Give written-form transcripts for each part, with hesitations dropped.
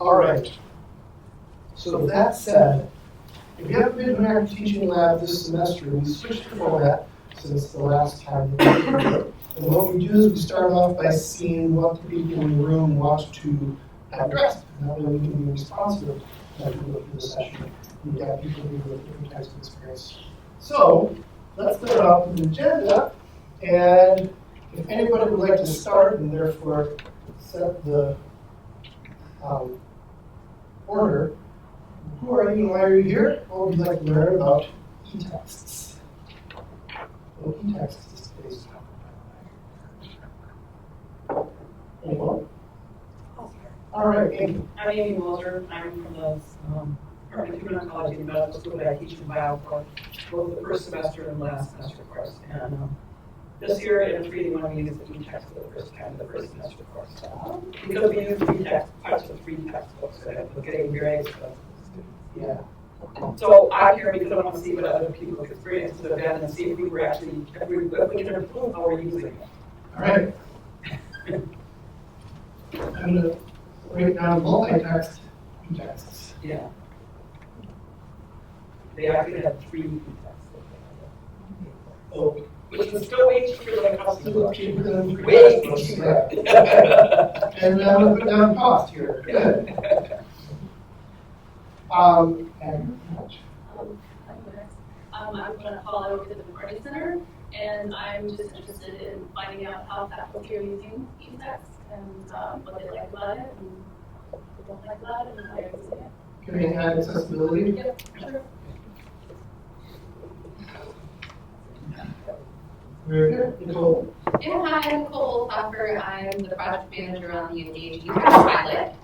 All right. So with that said, if you haven't been to an active teaching lab this semester, we switched the format since the last time that we did it. And what we do is we start off by seeing what the people in the room want to have addressed. And that way we can be responsive as we go through the session. We've got people who have different types of experience. So let's start off with the agenda. And if anybody would like to start and therefore set the order, who are you and why are you here? What would you like to learn about eTexts? What eTexts is based on? Anyone? All right, Amy. I'm Amy Moser. I'm from the Department of Human Oncology and Medical School, but I teach in bio for both the first semester and last semester course. And this year in 3D, we want to use the eText for the first time in the first semester course. Because we use parts of 3 textbooks that have getting grades. Yeah. So I'm here because I want to see what other people's experiences have been and see if we were actually, if we can improve how we're using it. All right. I'm going to write down multi-text eTexts. Yeah. They actually had 3 eTexts. Oh. Which was still way cheaper than a custom book. Cheaper than Way cheaper. And I'm going to put down cost here. Good. And I'm going to call over to the Recording Center, and I'm just interested in finding out how faculty are using eText and what they like about it and what they don't like about it and how they're using it. can we add accessibility? Yep, sure. Very good. Nicole. Yeah, hi, I'm Nicole Hoffer. I'm the project manager on the Engage eText pilot.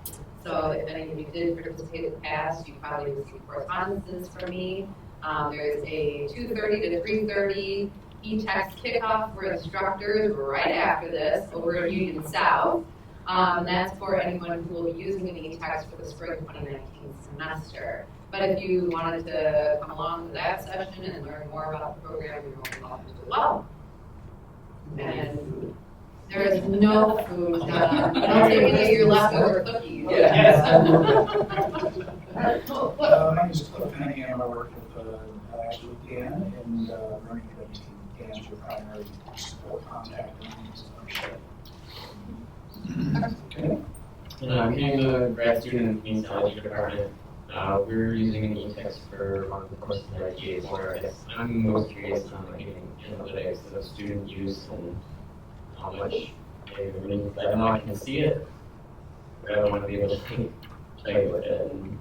So if any of you did participate in the past, you probably received correspondences from me. There's a 2:30 to 3:30 eText kickoff for instructors right after this over at Union South. And that's for anyone who will be using an eText for the spring 2019 semester. But if you wanted to come along to that session and learn more about the program, you're more than welcome to as well. And there is no food. I'll take any of your leftover cookies. Yeah. My name is Cliff Cunningham. I work with actually with Dan and learning committee team. Dan's your primary support contact and Okay. I'm a grad student in the Psychology department. We're using an eText for one of the courses that I teach, where I'm most curious on analytics of student use and how much they really, I know I can see it, but I want to be able to play with it and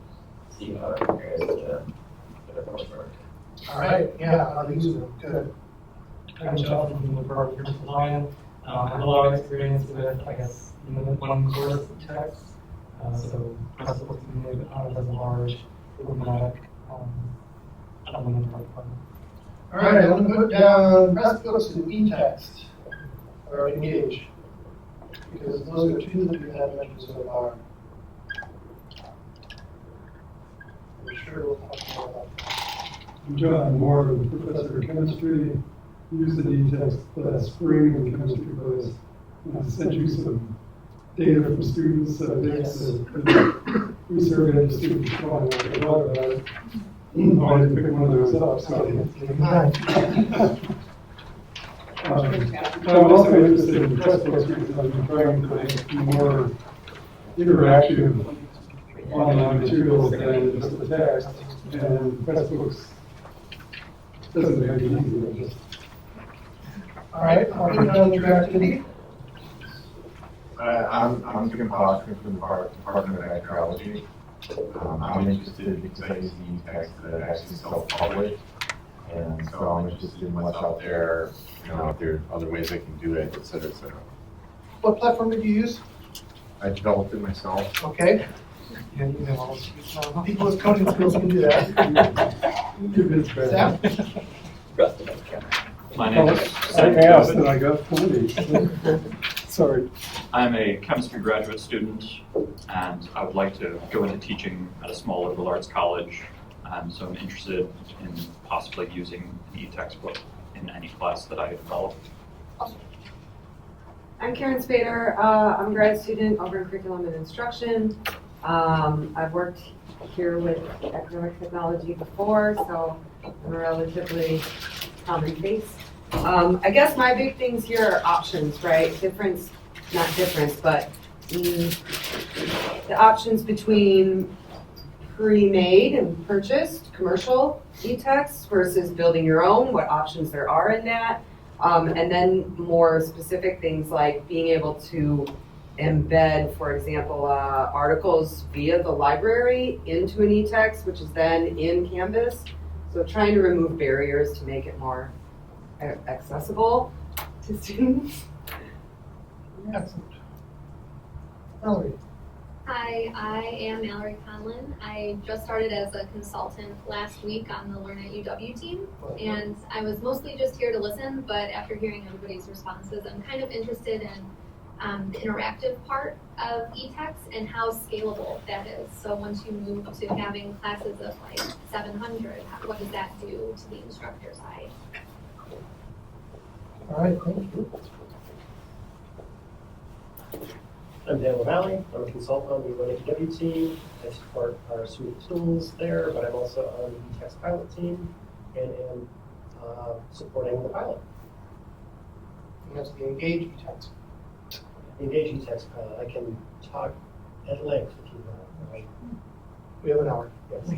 see how it compares to the coursework. All right. Yeah, I'll use them. Good. I'm Jonathan from the Department of Design. I have a lot of experience with, I guess, one course of text. So Pressbooks is a large programmatic element of our department. All right, I'm going to put down Pressbooks and eText, or Engage, because those are 2 that we have mentioned so far. I'm sure we'll talk more about that. I'm John Moore, the professor of chemistry. Used the eText last spring in the chemistry class. And I sent you some data from students, we surveyed the students trying to talk about it. I didn't pick one of those up, so. I'm also interested in Pressbooks because I've been trying to make more interactive online materials than just the text, and Pressbooks doesn't make it easier. All right, I'll put down Interactivity. I'm Jim Foster from the Department of Actrology. I'm interested because I use the eText that actually self-publish, and so I'm interested in what's out there, if there are other ways I can do it, et cetera, et cetera. What platform did you use? I developed it myself. Okay. Yeah, you know, People with coding skills can do that. Sam? My name is I asked and I got 20. Sorry. I'm a chemistry graduate student, and I would like to go into teaching at a small liberal arts college. So I'm interested in possibly using an eTextbook in any class that I develop. I'm Karen Spader. I'm a grad student over in Curriculum and Instruction. I've worked here with academic technology before, so I'm a relatively common face. I guess my big things here are options, right? Not difference, but the options between pre-made and purchased commercial eTexts versus building your own, what options there are in that. And then more specific things like being able to embed, for example, articles via the library into an eText, which is then in Canvas. So trying to remove barriers to make it more accessible to students. Excellent. Mallory. Hi, I am Mallory Conlon. I just started as a consultant last week on the Learn at UW team, and I was mostly just here to listen, but after hearing everybody's responses, I'm kind of interested in the interactive part of eText and how scalable that is. So once you move to having classes of like 700, what does that do to the instructor side? All right, thank you. I'm Dan LaValle. I'm a consultant on the Learn at UW team. I support our suite of tools there, but I'm also on the eText pilot team and am supporting the pilot. And that's the Engage eText. The Engage eText pilot. I can talk at length if you want. We have an hour. Yes.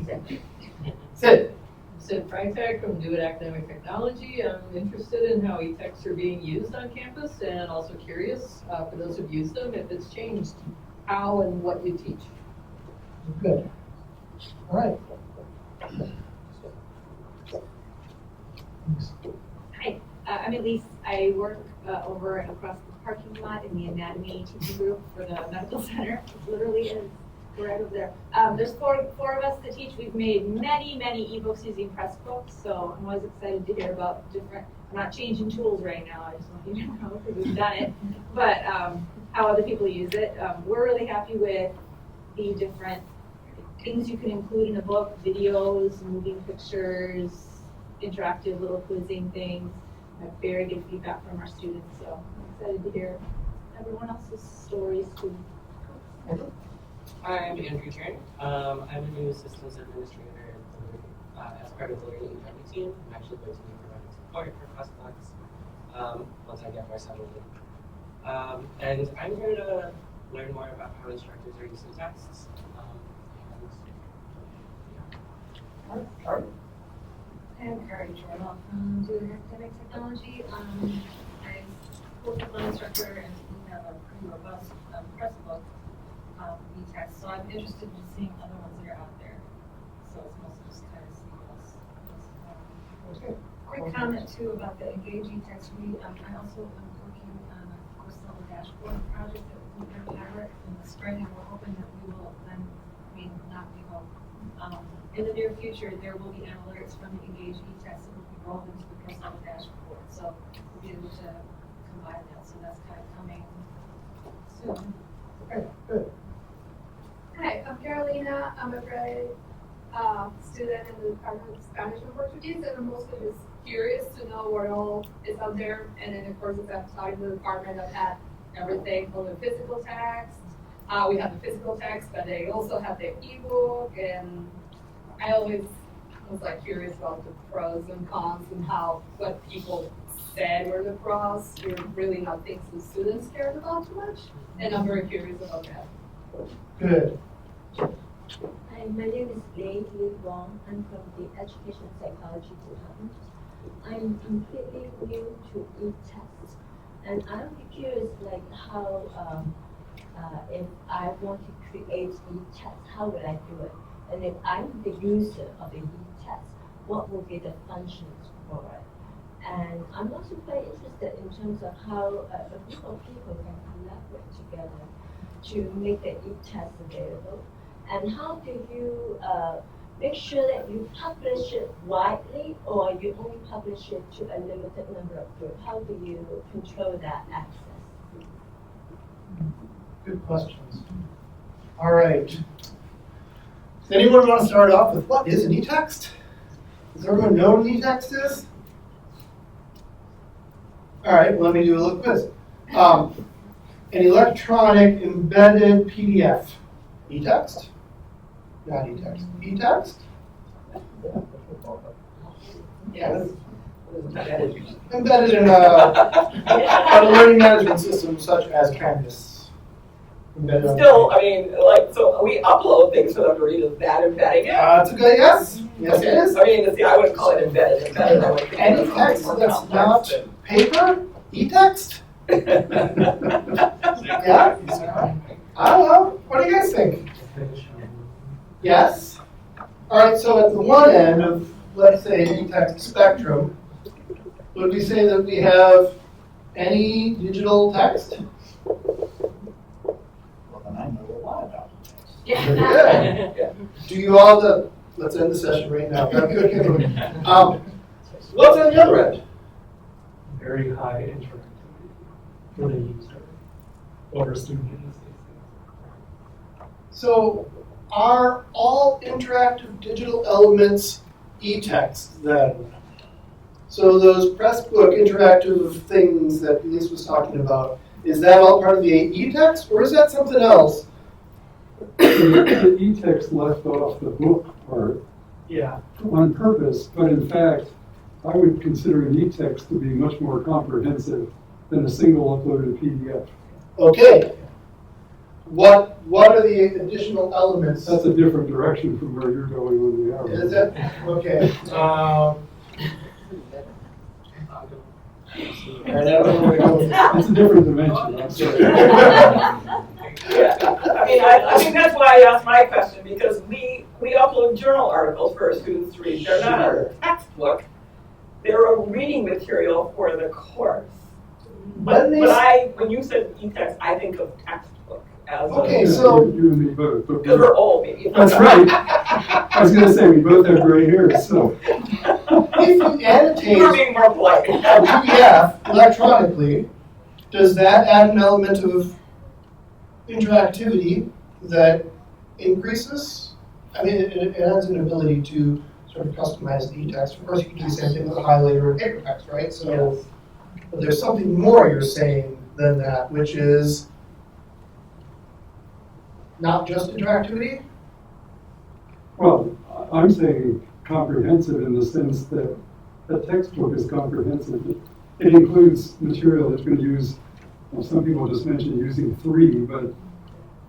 Sid. Sid Freitag from New Academic Technology. I'm interested in how eTexts are being used on campus and also curious, for those who've used them, if it's changed how and what you teach. Good. All right. Hi, I'm Elise. I work over across the parking lot in the anatomy teaching group for the medical center. It literally is right over there. There's four of us that teach. We've made many ebooks using Pressbooks, so I'm always excited to hear about different. I'm not changing tools right now. I just want you to know because we've done it. But how other people use it. We're really happy with the different things you can include in a book: videos, moving pictures, interactive little quizzing things. I have very good feedback from our students, so I'm excited to hear everyone else's stories too. Hi, I'm Andrew Chen. I'm a new systems administrator as part of the Learn at UW team. I'm actually going to be providing support for Pressbooks once I get more settled in. And I'm here to learn more about how instructors are using texts. I'm Kari Jordan from New Academic Technology. I'm a full-time instructor and we have a pretty robust Pressbook eText. So I'm interested in seeing other ones that are out there. So it's mostly just kind of seeing what's. Quick comment too about the Engage eText. I also am working on a course level dashboard project that we're going to pilot in the spring, and we're hoping that we will then, in the near future, there will be analytics from the Engage eText that will be rolled into the course level dashboard. So we'll be able to combine that. So that's kind of coming soon. Okay, good. Hi, I'm Carolina. I'm a grad student in the Department of Spanish and Portuguese, and I'm mostly just curious to know what all is out there. And then, of course, it's outside the department. I've had everything from the physical text. We have the physical text, but they also have the ebook. And I always was curious about the pros and cons and what people said were the pros were really not things the students cared about too much. And I'm very curious about that. Good. Hi, my name is Lei Wong. I'm from the Education Psychology Department. I'm completely new to eText, and I'm curious, how if I want to create eText, how will I do it? And if I'm the user of the eText, what will be the functions for it? And I'm also quite interested in terms of how a group of people can collaborate together to make the eText available. And how do you make sure that you publish it widely, or you only publish it to a limited number of groups? How do you control that access? Good questions. All right. Does anyone want to start off with what is an eText? Does everyone know what an eText is? All right, well, let me do a little quiz. An electronic embedded PDF eText? Not eText. eText? Yes. Embedded in a learning management system such as Canvas. Embedded on Still, I mean, like, so we upload things for them to read. Is that embedding it? It's a good yes. Yes, it is. I mean, see, I wouldn't call it embedded. Embedded, I would think Any it's something text more that's complex not than- paper, eText? Yeah? I don't know. What do you guys think? Yes? All right, so at the one end of, let's say, eText spectrum, would we say that we have any digital text? Well, then I know a lot about it. Yeah. Do you all, let's end the session right now. What's on the other end? Very high interactivity for the user or student in this case. So are all interactive digital elements eText then? So those Pressbook interactive things that Elise was talking about, is that all part of the eText or is that something else? The eText left off the book part Yeah. on purpose, but in fact, I would consider an eText to be much more comprehensive than a single uploaded PDF. Okay. What are the additional elements? That's a different direction from where you're going with the arrow. Is it? Okay. I don't know where to go with that. It's a different dimension, I'm sorry. I mean, I think that's why I asked my question, because we upload journal articles for our students to read. They're not a textbook. They're a reading material for the course. But when you said eText, I think of textbook as Okay, a, so You and me both. But because we're old, maybe. that's right. I was going to say, we both have gray hair, so. if you annotate You're being more polite. a PDF electronically, does that add an element of interactivity that increases? I mean, it adds an ability to sort of customize the eText. Of course, you can do the same thing with a highlighter and paper text, right? So, but there's something more you're saying than that, which is not just interactivity. Well, I'm saying comprehensive in the sense that a textbook is comprehensive. It includes material that's going to use, well, some people just mentioned using 3,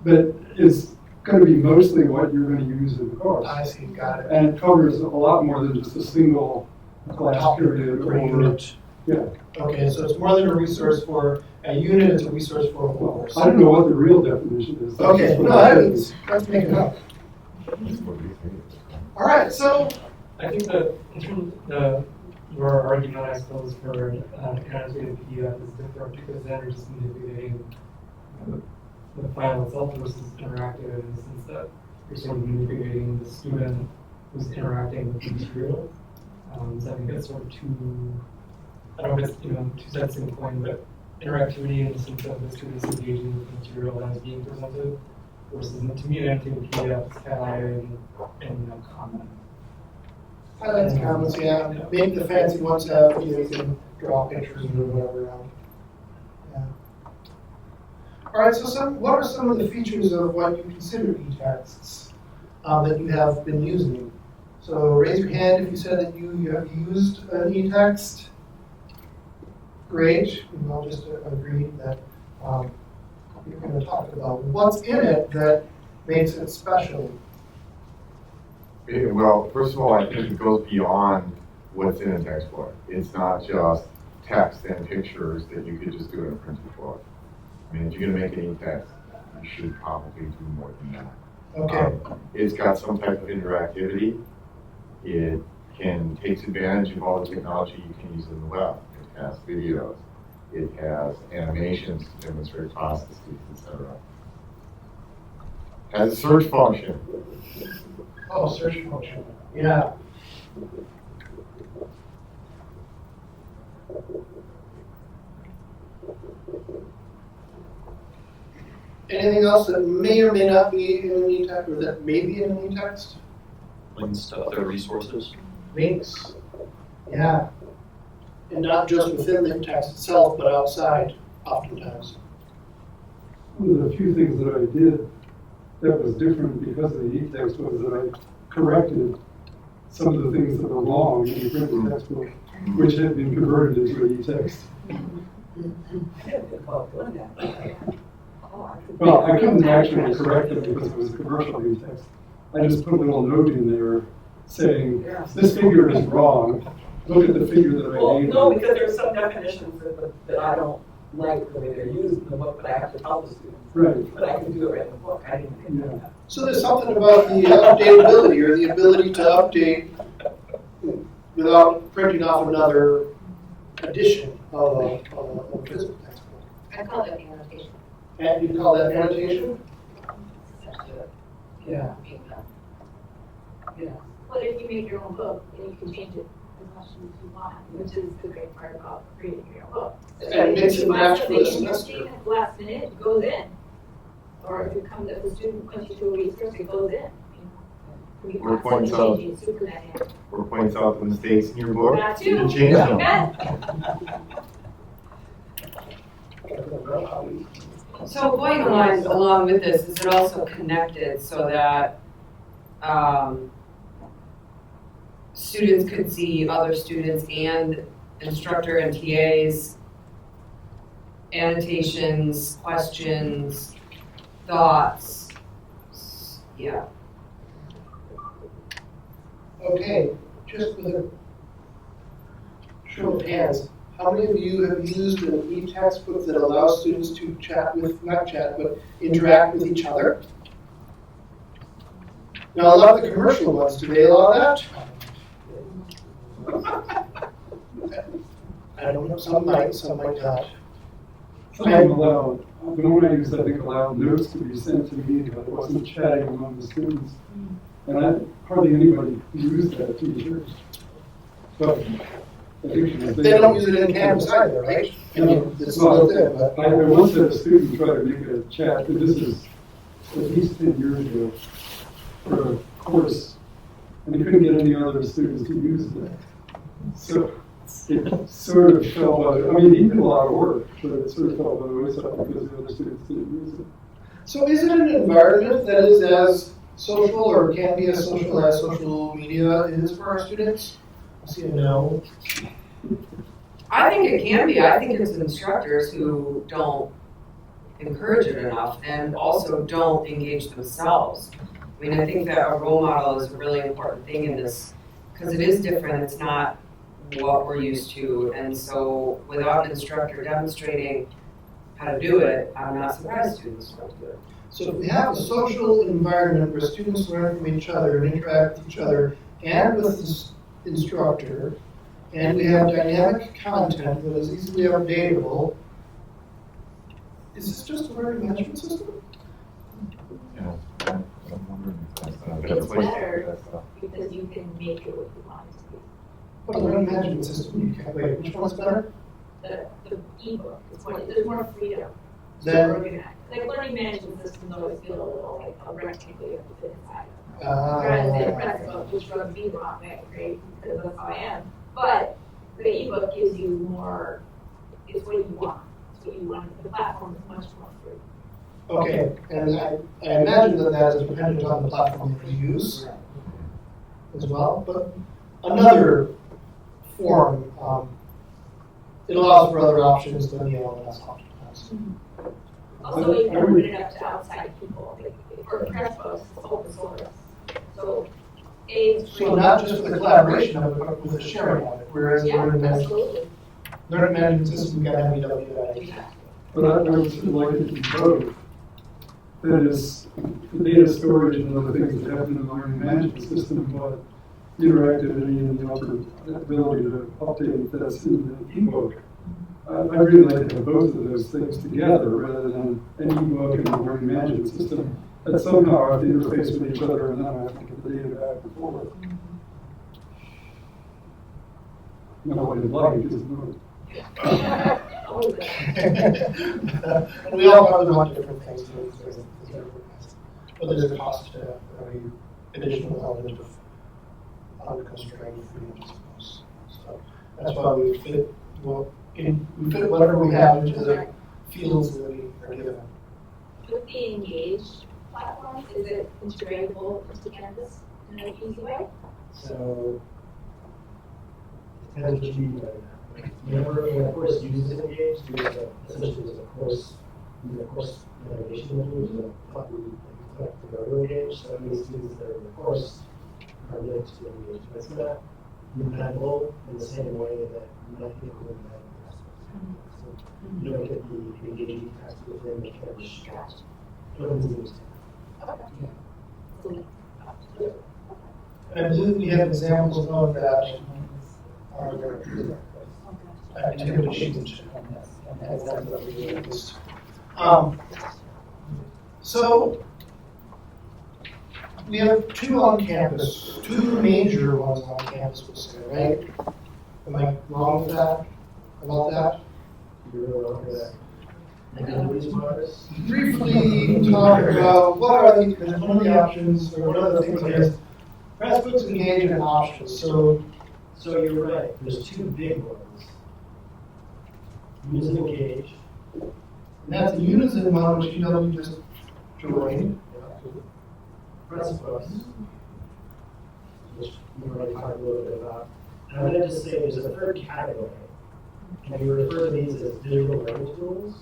but it's going to be mostly what you're going to use in the course. I see, got it. And it covers a lot more than just a single class period or or unit. Yeah. Okay, so it's more than a resource for a unit, it's a resource for a whole course. I don't know what the real definition is. That's Okay, just what no, I let's make it up. All right, so I think that in terms of your argument, I suppose, for annotated PDF is different because then you're just manipulating the file itself versus interactive in the sense that you're sort of manipulating the student who's interacting with the material. So I think that's sort of I don't know if it's two sides of the coin, but interactivity in the sense that the students engaging with the material that is being presented versus to me an annotated PDF is highlighting and comment. highlights, comments, yeah. Maybe the fancy ones have, you can draw pictures or whatever around. Yeah. All right, so what are some of the features of what you consider eTexts that you have been using? So raise your hand if you said that you have used an eText. Great, and I'll just agree that you're going to talk about what's in it that makes it special. Well, first of all, I think it goes beyond what's in a textbook. It's not just text and pictures that you could just do in a printed book. I mean, if you're going to make any text, you should probably do more than that. Okay. It's got some type of interactivity. It takes advantage of all the technology you can use in the web. It has videos. It has animations to demonstrate processes, etc. It has a search function. Oh, search function. Yeah. Anything else that may or may not be in an eText, or that may be in an eText? Links to other resources. Links. Yeah. And not just within the text itself, but outside, oftentimes. One of the few things that I did that was different because of the eText was that I corrected some of the things that were wrong in the printed textbook, which had been converted into eText. Well, I couldn't actually correct it because it was a commercial eText. I just put a little note in there saying, this figure is wrong. Look at the figure that I Well, gave no, you. because there's some definitions that I don't like the way they're used in the book, but I have to tell the students. Right. But I can do it right in the book. I didn't think of that. So there's something about the updatability or the ability to update without printing off another edition of a physical textbook. I call it annotation. And you call that annotation? Yeah. Yeah. But if you make your own book, then you can change it as much as you want, which is the great part about creating your own book. And mix and match for the If semester. you at the last minute, it goes in. Or if it comes, if the student comes to 2 weeks first, it goes in. You know. Or points out, Super dynamic. or points out the mistakes in your book That and too. change them. So going along with this, is it also connected so that students could see other students and instructor and TAs, annotations, questions, thoughts? Yeah. Okay, just with a show of hands, how many of you have used an e-textbook that allows students to chat with, not chat, but interact with each other? Now, a lot of the commercial ones, do they allow that? I don't know, some might not. Some of them allowed, the one I used, I think, allowed notes to be sent to me, but it wasn't chatting among the students. And hardly anybody used that feature. But I think it was They don't use it in Canvas either, right? I mean, it's not there, but. I once had a student try to make a chat, and this is at least 10 years ago, for a course, and he couldn't get any other students to use it. So it sort of fell out. I mean, he did a lot of work, but it sort of fell by the wayside because the other students didn't use it. So is it an environment that is as social or can be as social as social media is for our students? I see a no. I think it can be. I think it's instructors who don't encourage it enough and also don't engage themselves. I mean, I think that a role model is a really important thing in this because it is different. It's not what we're used to. And so without an instructor demonstrating how to do it, I'm not surprised students don't do it. So if we have a social environment where students learn from each other and interact with each other and with the instructor, and we have dynamic content that is easily updatable, is this just a learning management system? Yeah, I'm wondering if that's not a It's better place to better put that stuff. because you can make it what you want it to be. What a learning management system, you can't, wait, which one's better? The ebook, there's more freedom. Then- Organized. Like learning management systems always feel a little like a rectangle you have to fit inside. Whereas the Pressbook, which runs me wrong, right? Because that's how I am. But the ebook gives you more, it's what you want. It's what you want. The platform is much more free. Okay, and I imagine that is dependent on the platform that you use as well, but another form, it allows for other options than the LMS option has. Also, you can open it up to outside people. Like, for Pressbooks, it's open source. So, So not just for the collaboration of it, but with the sharing of it, whereas yeah, learning absolutely. management system, you got www. But I would sort of like it to be both. That is, the data storage and other things that happen in the learning management system, but interactivity and the ability to update that's in the ebook. I really like to have both of those things together rather than an ebook and a learning management system that somehow have to interface with each other and then I have to get the data back and forth. No way to like is no. And we all probably want different things to do, but there's a cost to every additional element of unconstrained freedom, I suppose. So that's why we fit, we fit whatever we have into the fields that we are given. With the engaged platforms? Is it integratable into Canvas in an easy way? So, it depends what you mean by that. Whenever a course uses Engage, essentially there's a course navigation menu, which is a button that you click to go to Engage. So any students that are in the course are linked to Engage. But it's not compatible in the same way that you might think of it. So you don't get the Engage text within the Canvas chat. And I believe we have examples of that on your activity sheet. So we have two on campus, two major ones on campus, we'll say, right? Am I wrong with that? About that? You're really wrong with that. Briefly talk about what are one of the options, or one of the things is Pressbooks Engage and options. So you're right. There's two big ones. Use and Engage. And that's the Unison one, which you just joined. Pressbooks, which we already talked a little bit about. And I'm going to just say there's a third category. And we refer to these as digital learning tools.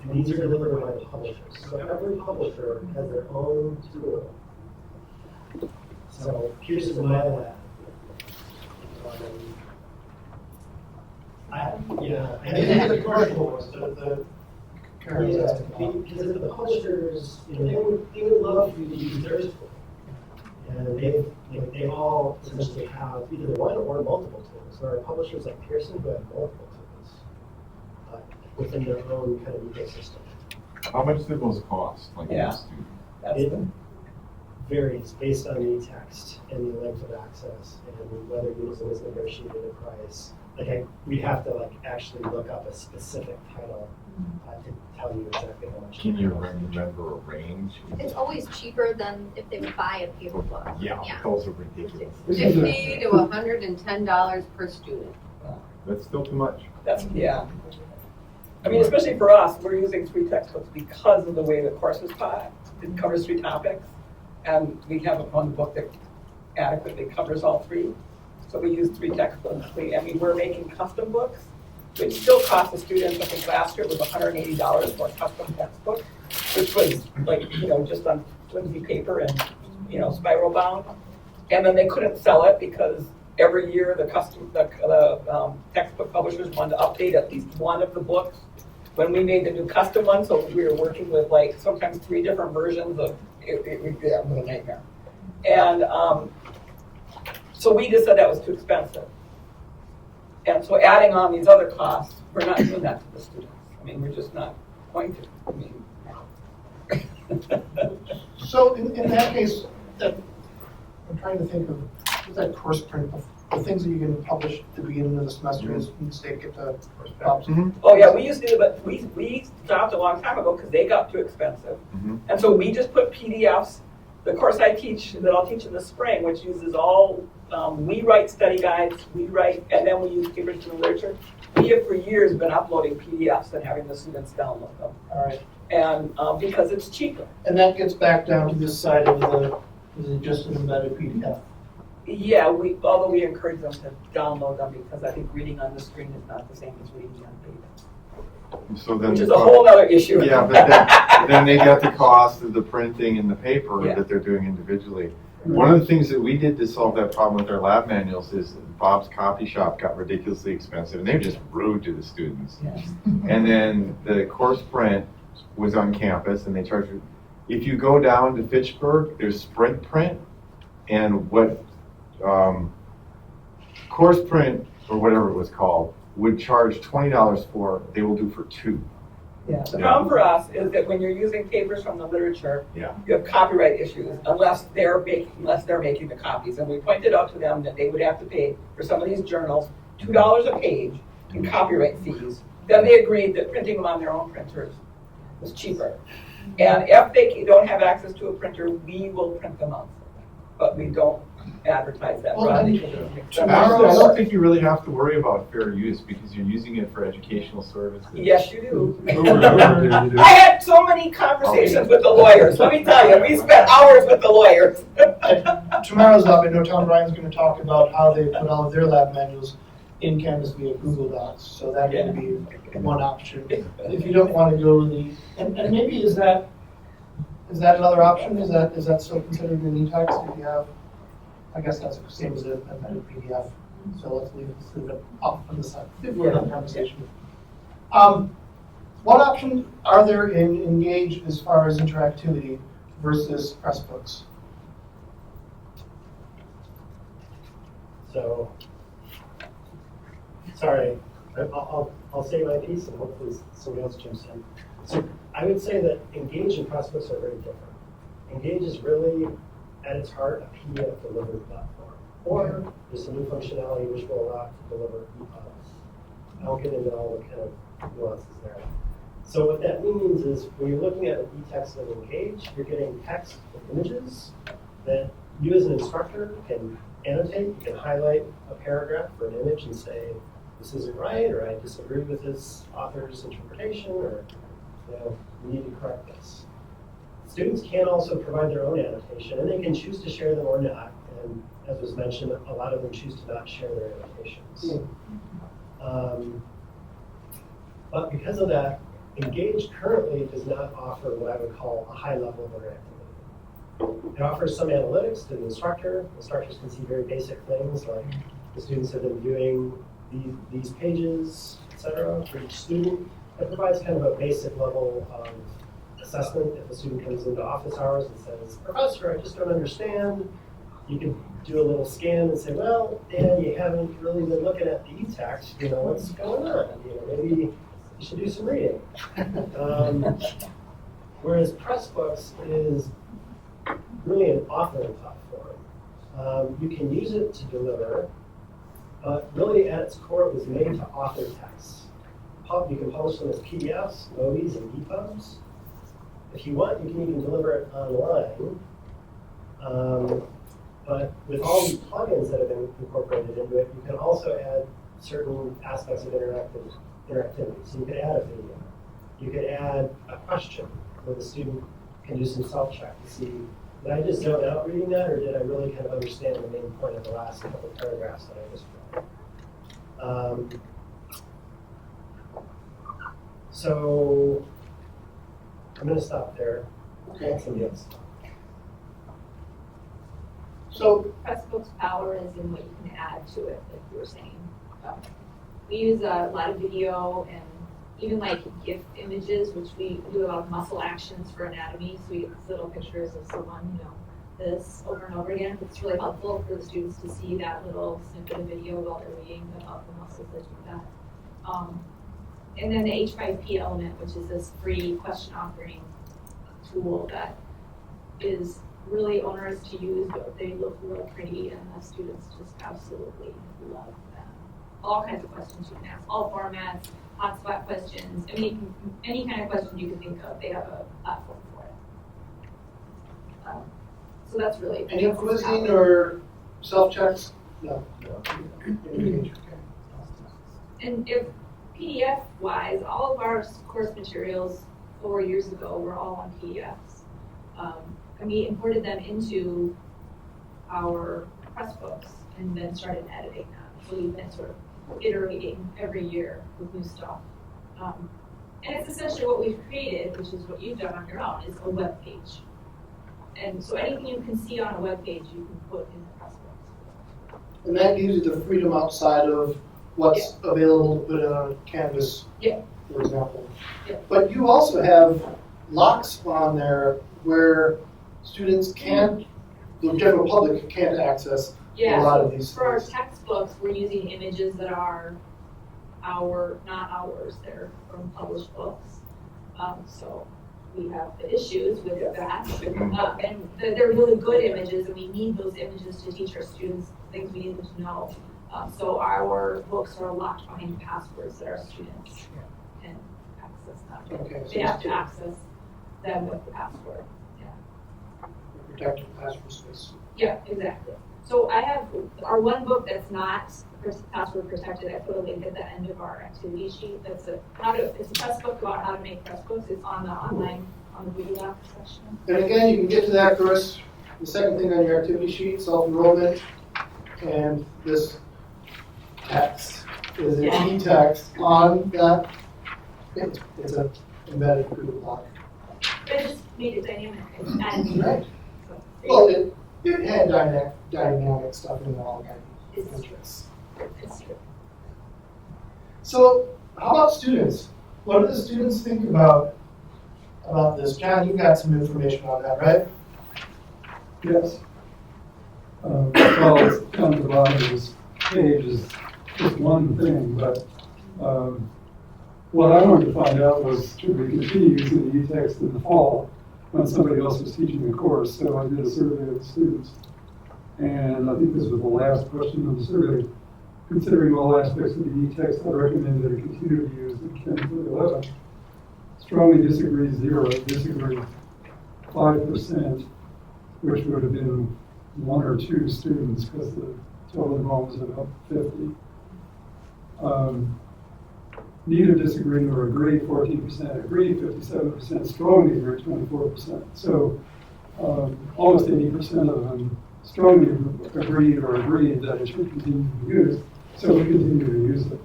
And these are delivered by the publishers. So every publisher has their own tool. So here's my lab. And these are the commercial ones, because the publishers, they would love for you to use their tool. And they all essentially have either one or multiple tools. There are publishers like Pearson who have multiple tools within their own kind of ecosystem. How much do those cost? It varies based on the text and the length of access and whether Unison has negotiated a price. We have to actually look up a specific title to tell you exactly how much. Can you remember a range? It's always cheaper than if they would buy a paper book. Yeah, those are ridiculous. $50 to $110 per student. That's still too much. I mean, especially for us, we're using 3 textbooks because of the way the course is taught. It covers 3 topics, and we have one book that adequately covers all 3. So we use 3 textbooks. We're making custom books, which still cost the students, I think last year it was $180 for a custom textbook, which was just on flimsy paper and, spiral bound. And then they couldn't sell it because every year the textbook publishers wanted to update at least one of the books. When we made the new custom one, so we were working with sometimes 3 different versions of it was a nightmare. And so we just said that was too expensive. And so adding on these other costs, we're not doing that to the students. We're just not going to. So in that case, I'm trying to think of that course print, the things that you can publish at the beginning of the semester as they get the jobs. Oh yeah, we used to do, but we stopped a long time ago because they got too expensive. And so we just put PDFs. The course I'll teach in the spring, which uses all, we write study guides, and then we use papers from literature. We have for years been uploading PDFs and having the students download them. All right. And because it's cheaper. And that gets back down to this side of is it just an embedded PDF? Yeah, although we encourage them to download them because I think reading on the screen is not the same as reading on paper. So then which is a whole other issue. Yeah, but then they got the cost of the printing and the paper that they're doing individually. One of the things that we did to solve that problem with our lab manuals is Bob's Copy Shop got ridiculously expensive, and they were just rude to the students. Yes. And then the course print was on campus, and they charged. If you go down to Fitchburg, there's Sprint Print, and what course print or whatever it was called would charge $20 for, they will do for 2. Yeah. The problem for us is that when you're using papers from the literature, you have copyright issues unless they're making the copies. And we pointed out to them that they would have to pay for some of these journals $2 a page in copyright fees. Then they agreed that printing them on their own printers was cheaper. And if they don't have access to a printer, we will print them out. but we don't advertise that Well, broadly. Actually, I don't think you really have to worry about fair use because you're using it for educational services. Yes, you do. I I had so many conversations with the lawyers. Let me tell you, we spent hours with the lawyers. Tomorrow's up, I know Tom Bryan's gonna talk about how they put all of their lab manuals in Canvas via Google Docs, so that can be one option. If you don't wanna go and maybe is that another option? Is that still considered an eText if you have, I guess that's the same as an embedded PDF, so let's leave it off on the side for another conversation. What options are there in Engage as far as interactivity versus Pressbooks? So, sorry, I'll say my piece and hopefully somebody else jumps in. So I would say that Engage and Pressbooks are very different. Engage is really, at its heart, a PDF delivered platform. Or there's some new functionality which will allow it to deliver EPUBs. I won't get into all the kind of nuances there. So what that means is when you're looking at an eText and Engage, you're getting text and images that you as an instructor can annotate. You can highlight a paragraph for an image and say, this isn't right, or I disagree with this author's interpretation, or we need to correct this. Students can also provide their own annotation, and they can choose to share them or not. And as was mentioned, a lot of them choose to not share their annotations. But because of that, Engage currently does not offer what I would call a high level of interactivity. It offers some analytics to the instructor. Instructors can see very basic things like the students have been viewing these pages, etc. for each student. It provides kind of a basic level of assessment. If a student comes into office hours and says, Professor, I just don't understand, you can do a little scan and say, well, Dan, you haven't really been looking at the eText, what's going on? Maybe you should do some reading. Whereas Pressbooks is really an authoring platform. You can use it to deliver, but really at its core it was made to author texts. You can publish them as PDFs, MOBIs, and EPUBs. If you want, you can even deliver it online. But with all these plugins that have been incorporated into it, you can also add certain aspects of interactivity. So you could add a video. You could add a question where the student can do some self-check to see, did I just zone out reading that, or did I really kind of understand the main point of the last couple of paragraphs that I just read? So I'm going to stop there. Okay. Somebody else. So Pressbooks' power is in what you can add to it, like you were saying. We use a lot of video and even like GIF images, which we do a lot of muscle actions for anatomy. So we get these little pictures of someone, this over and over again. It's really helpful for the students to see that little snippet of video while they're reading about the muscles that do that. And then the H5P element, which is this free question authoring tool that is really onerous to use, but they look real pretty, and the students just absolutely love them. All kinds of questions you can ask, all formats, hotspot questions. I mean, any kind of question you can think of, they have a platform for it. So that's really any quizzing or self-checks? No. And if PDF-wise, all of our course materials 4 years ago were all on PDFs. And we imported them into our Pressbooks and then started editing them. So we've been sort of iterating every year with new stuff. And it's essentially what we've created, which is what you've done on your own, is a web page. And so anything you can see on a web page, you can put in the Pressbooks. And that gives you the freedom outside of what's available to put on Canvas, for example. But you also have locks on there where students can't, the general public can't access a lot of these. For our textbooks, we're using images that are not ours, they're from published books. So we have the issues with that. And they're really good images, and we need those images to teach our students things we need them to know. So our books are locked behind passwords that our students can access them. Okay, so they have to access them with the password. Protected password space. Yeah, exactly. So I have our one book that's not password protected. I put a link at the end of our activity sheet. It's a press book about how to make press books. It's on the online on the Google Docs section. And again, you can get to that, Chris. The second thing on your activity sheet, self-enrollment, and this text is an eText on that. It's a embedded Google Doc. But it just made it dynamic. And Right. Well, it had dynamic stuff in all kinds of interests. It's true. So, how about students? What do the students think about this? John, you've got some information on that, right? Yes. Well, it's down at the bottom of this page is just one thing, but what I wanted to find out was, should we continue using the eText in the fall when somebody else was teaching the course? So I did a survey of the students. And I think this was the last question of the survey. Considering all aspects of the eText, I recommend that it continue to be used in Chem 11. Strongly disagree 0, disagree 5%, which would have been 1 or 2 students because the total enrollment was about 50. Neither disagree nor agree, 14% agree, 57% strongly agree, 24%. So almost 80% of them strongly agreed or agreed that it should continue to be used. So we continue to use it.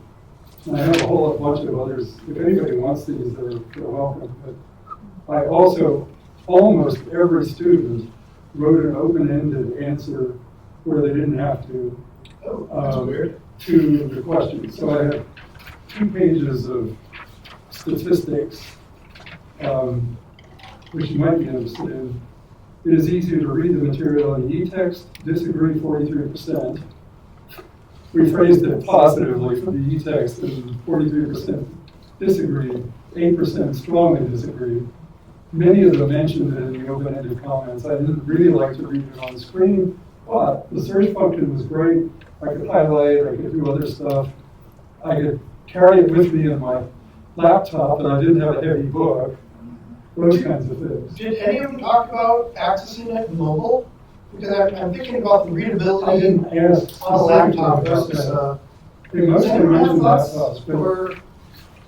And I have a whole bunch of others. If anybody wants these, they're welcome. But I also, almost every student wrote an open-ended answer where they didn't have to to the question. So I have 2 pages of statistics, which you might be interested in. It is easier to read the material in eText, disagree 43%. We phrased it positively for the eText, and 43% disagreed, 8% strongly disagreed. Many of them mentioned it in the open-ended comments. I didn't really like to read it on the screen, but the search function was great. I could highlight, I could do other stuff. I could carry it with me in my laptop, and I didn't have a heavy book. Those kinds of things. Did any of them talk about accessing it mobile? Because I'm thinking about the readability I didn't ask on a laptop versus they mostly mentioned laptops,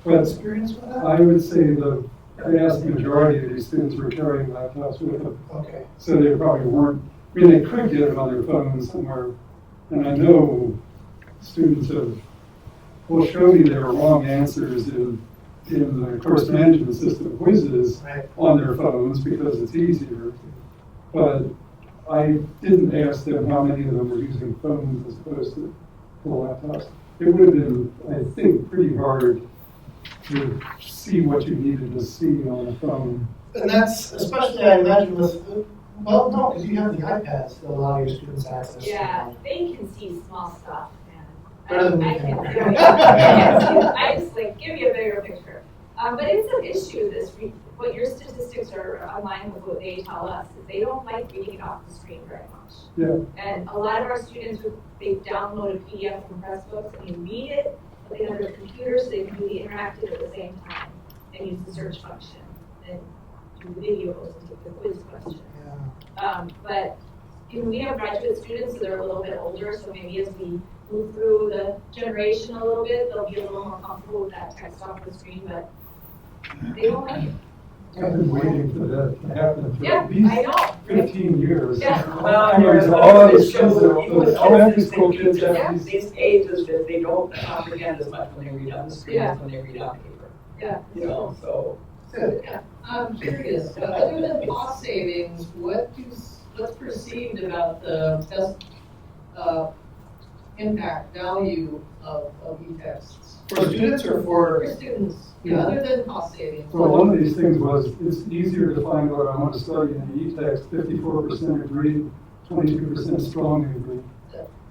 but experience with that? I would say the vast majority of these students were carrying laptops with them. Okay. So they probably weren't, I mean, they could get them on their phones somewhere. And I know students will show me their wrong answers in the course management system quizzes on their phones because it's easier. But I didn't ask them how many of them were using phones as opposed to full laptops. It would have been, I think, pretty hard to see what you needed to see on a phone. And that's especially, I imagine, with, well, no, because you have the iPads that allow your students access. Yeah, they can see small stuff, man. Better than we I can. I just like, give me a bigger picture. But it's an issue, what your statistics are aligned with what they tell us, is they don't like reading it off the screen very much. Yeah. And a lot of our students, they download a PDF from Pressbooks and they read it, but they have their computer so they can do the interactive at the same time and use the search function and do the videos and take the quiz question. Yeah. But we have graduate students, so they're a little bit older, so maybe as we move through the generation a little bit, they'll be a little more comfortable with that text off the screen, but they don't like it. I've been waiting for that to happen for Yeah, at least I know. 15 years. Yeah. Well, There's and all it these kids shows that that even with elementary kids, school they kids teach have these. these ages that they don't comprehend as much when they read on the screen as when they read on paper. Yeah. You know, so. I'm curious, other than cost savings, what's perceived about the best impact value of eTexts? For students or for? For students, yeah, other than cost savings. Well, one of these things was it's easier to find what I want to study in the eText. 54% agreed, 22% strongly agreed.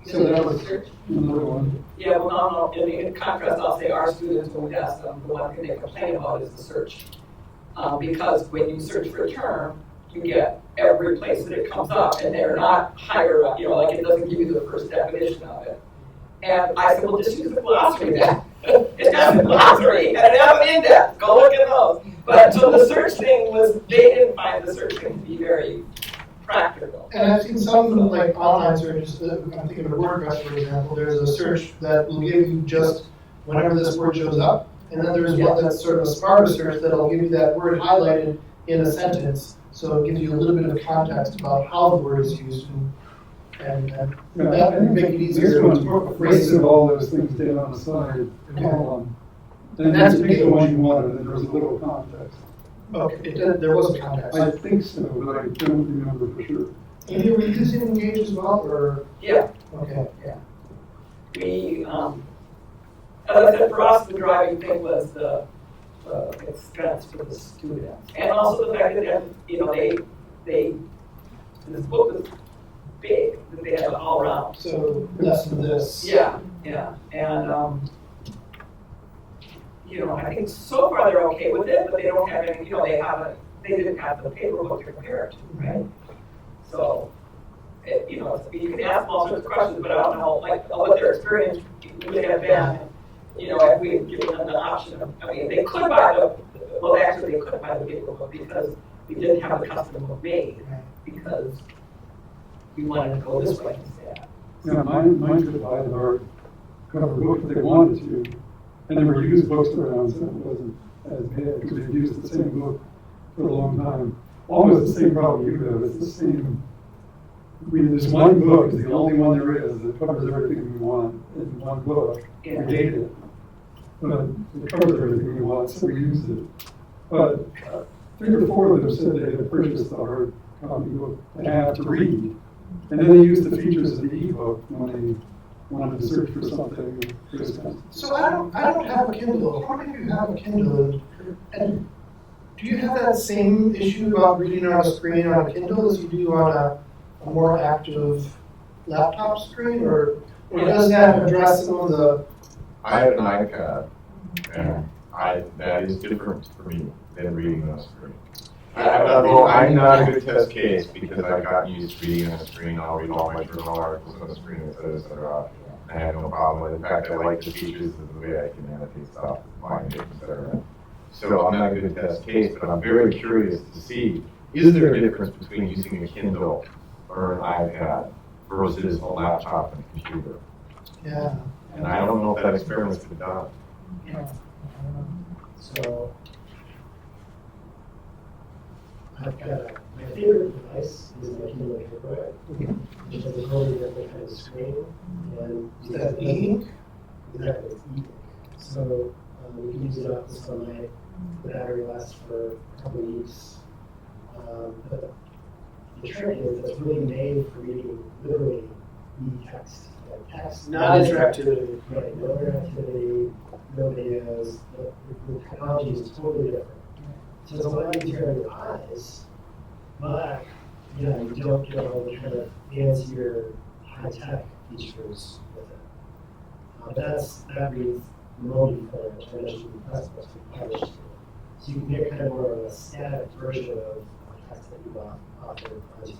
So that was another one. Yeah, well, no, in contrast, I'll say our students, when we ask them, the one thing they complain about is the search. Because when you search for a term, you get every place that it comes up, and they're not higher up, like it doesn't give you the first definition of it. And I said, well, just use the glossary then. It has a glossary, and it has an index, go look at those. But so the search thing was, they didn't find the search thing to be very practical. And I've seen some like online searches, I'm thinking of WordPress, for example, there's a search that will give you just whenever this word shows up, and then there's one that's sort of a smarter search that'll give you that word highlighted in a sentence, so it gives you a little bit of context about how the word is used, and that would make it easier. This one races all those things down on the side, column. And that's to pick the one you wanted, and there was a little context. Okay, there was a context. I think so, but I don't remember for sure. And you were using Engage as well, or? Yeah. Okay, yeah. We, as I said, for us, the driving thing was the expense for the students. And also the fact that, you know, this book was big, that they had it all around. So less than this. Yeah, yeah. And, you know, I think so far they're okay with it, but they don't have any, you know, they didn't have the paper book to compare it to, right? So, you know, you can ask them all sorts of questions, but I don't know, like, what their experience would have been, you know, if we had given them the option of, I mean, they could buy well, actually, they couldn't buy the paper book because we didn't have the custom book made, because we wanted to go this way instead. Yeah, mine could buy the hardcover book if they wanted to. And there were used books around, so it wasn't as bad, because they used the same book for a long time. Almost the same problem you have, it's the same. This one book is the only one there is that covers everything we want in one book. We made it. But it covers everything we want, so we used it. But 3 or 4 of them said they had purchased the hard copy book and have to read. And then they used the features of the ebook when they wanted to search for something. So I don't have a Kindle. How many of you have a Kindle? And do you have that same issue about reading on a screen on a Kindle as you do on a more active laptop screen, or does that address some of the? I have an iPad, and that is different for me than reading on a screen. I'm not a good test case because I've gotten used to reading on a screen. I'll read all my journal articles on the screen, etc. I have no problem with it. In fact, I like the features of the way I can annotate stuff, find it, etc. So I'm not a good test case, but I'm very curious to see, is there a difference between using a Kindle or an iPad versus a laptop and a computer? Yeah. And I don't know if that experiment's been done. Yeah. So I've got my favorite device is my Kindle Paperwhite, which has a totally different kind of screen. And Is that e-ink? Exactly, it's e-ink. So you can use it up to sunlight. The battery lasts for a couple of weeks. But the trick is it's really made for reading literally e-text. Like text. Not interactivity. Right, no interactivity, no videos. The technology is totally different. So it's a lot easier on your eyes, but you don't get all the kind of fancier high-tech features with it. But that reads remotely for international press books we published. So you can get kind of more of a static version of text that you've authored onto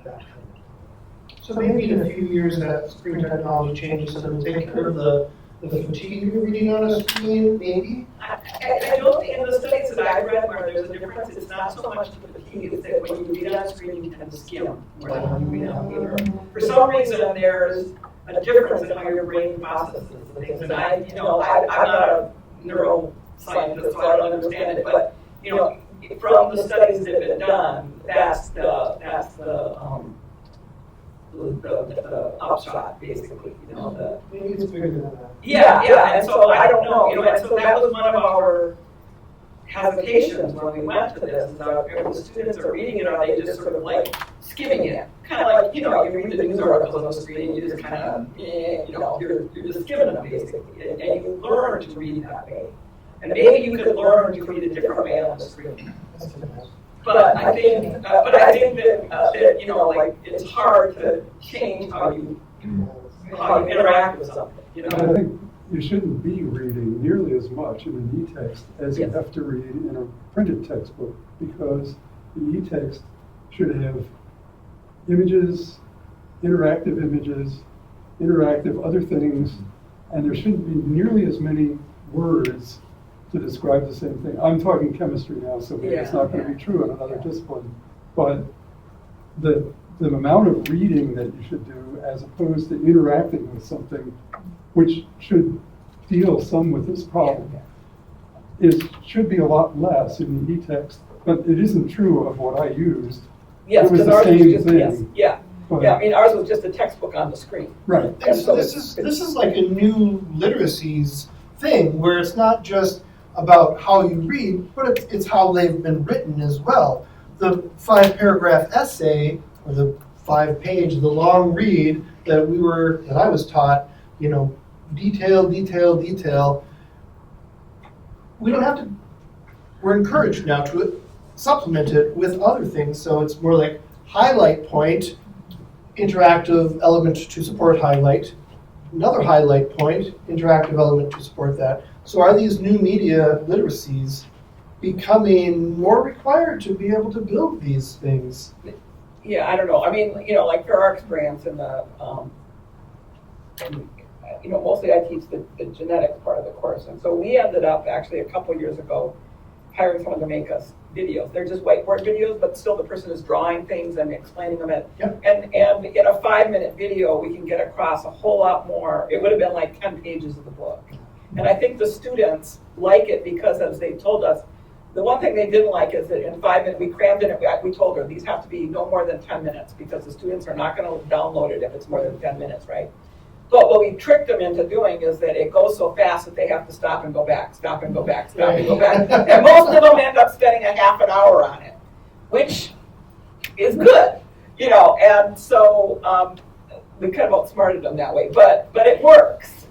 that kind of. So maybe in a few years that screen technology changes and it'll take care of the fatigue of reading on a screen, maybe? I don't think in the studies that I've read where there's a difference, it's not so much the fatigue, it's that when you read on a screen, you tend to skim more than when you read on paper. For some reason, there's a difference in how your brain processes things. And I'm not a neuroscientist, so I don't understand it, but, you know, from the studies that have been done, that's the upshot, basically, you know. Maybe it's bigger than that. Yeah, and so I don't know, you know, and so that was one of our hesitations when we went to this, is that if the students are reading it, are they just sort of like skimming it? Kind of like, you know, you read the news articles on the screen and you just kind of, you know, you're just skimming them basically, and you learn to read that way. And maybe you could learn to read a different way on the screen. But I think that you know, like, it's hard to change how you interact with something. You know, I think you shouldn't be reading nearly as much in an eText as you have to read in a printed textbook, because the eText should have images, interactive other things, and there shouldn't be nearly as many words to describe the same thing. I'm talking chemistry now, so maybe it's not going to be true in another discipline. But the amount of reading that you should do as opposed to interacting with something which should deal some with this problem should be a lot less in the eText, but it isn't true of what I used. Yes, It was because the ours was same just, thing. yes, yeah. But- Yeah, I mean, ours was just a textbook on the screen. Right. And so This is like a new literacies thing where it's not just about how you read, but it's how they've been written as well. The 5-paragraph essay or the 5-page, the long read that I was taught, detail, detail, detail. We don't have to. We're encouraged now to supplement it with other things, so it's more like highlight point, interactive element to support highlight, another highlight point, interactive element to support that. So are these new media literacies becoming more required to be able to build these things? Yeah, I don't know. I mean, like for our experience in the, mostly I teach the genetics part of the course. And so we ended up actually a couple years ago hiring someone to make us videos. They're just whiteboard videos, but still the person is drawing things and explaining them. And in a 5-minute video, we can get across a whole lot more. It would have been like 10 pages of the book. And I think the students like it because, as they told us, the one thing they didn't like is that in 5 minutes, we crammed in it. We told her these have to be no more than 10 minutes because the students are not going to download it if it's more than 10 minutes, right? But what we tricked them into doing is that it goes so fast that they have to stop and go back, stop and go back, stop and go back. And most of them end up spending a half an hour on it, which is good, and so we kind of outsmarted them that way. But it works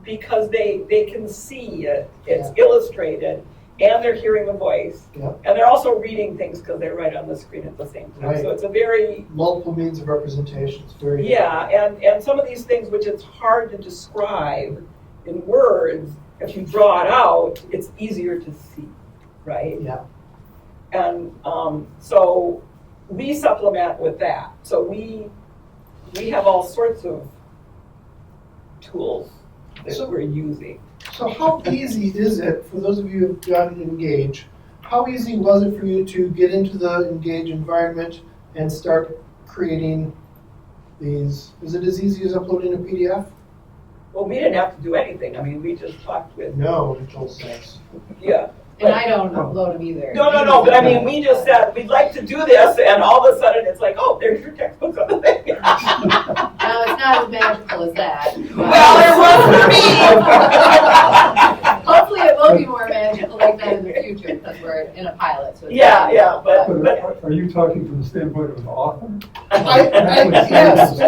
because they can see it, it's illustrated, and they're hearing the voice. And they're also reading things because they're right on the screen at the same time. Right. So it's a very... Multiple means of representation. It's very... Yeah, and some of these things which it's hard to describe in words, if you draw it out, it's easier to see, right? Yeah. And so we supplement with that. So we have all sorts of tools that we're using. So how easy is it, for those of you who've done Engage, how easy was it for you to get into the Engage environment and start creating these? Is it as easy as uploading a PDF? Well, we didn't have to do anything. I mean, we just talked with... No, Nicole says. Yeah. And I don't upload them either. No, but I mean, we just said, we'd like to do this, and all of a sudden it's like, oh, there's your textbooks on the thing. No, it's not as magical as that. Well, it was for me! Hopefully it will be more magical like that in the future because we're in a pilot. So but are you talking from the standpoint of an author? Yes,